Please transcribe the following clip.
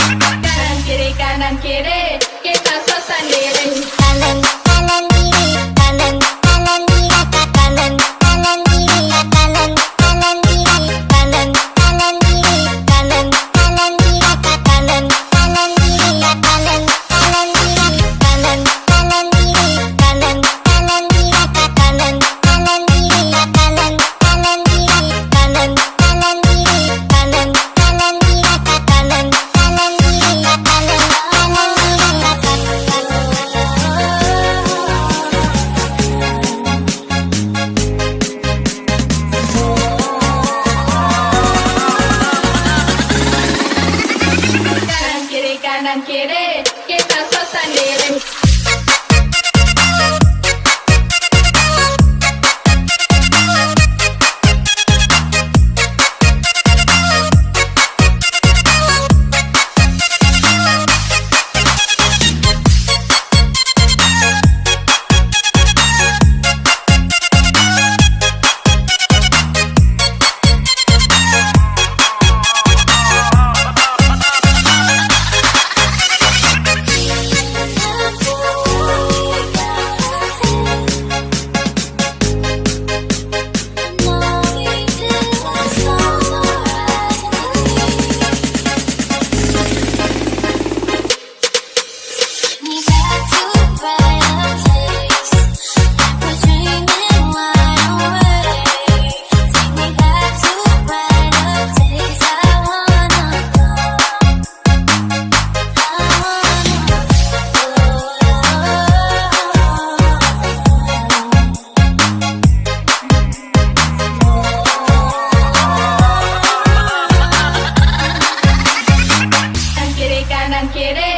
Kanan kiri kanan kiri, kita selesai diri. Kanan kanan kiri, kanan kanan kiri, kanan kanan kiri, kanan kanan kiri, kanan kanan kiri, kanan kanan kiri, kanan kanan kiri, kanan kanan kiri, kanan kanan kiri, kanan kanan kiri, kanan kanan kiri, kanan kanan kiri, kanan kanan kiri, kanan kanan kiri, kanan kanan kanan kiri, kita selesai diri. Kanan kiri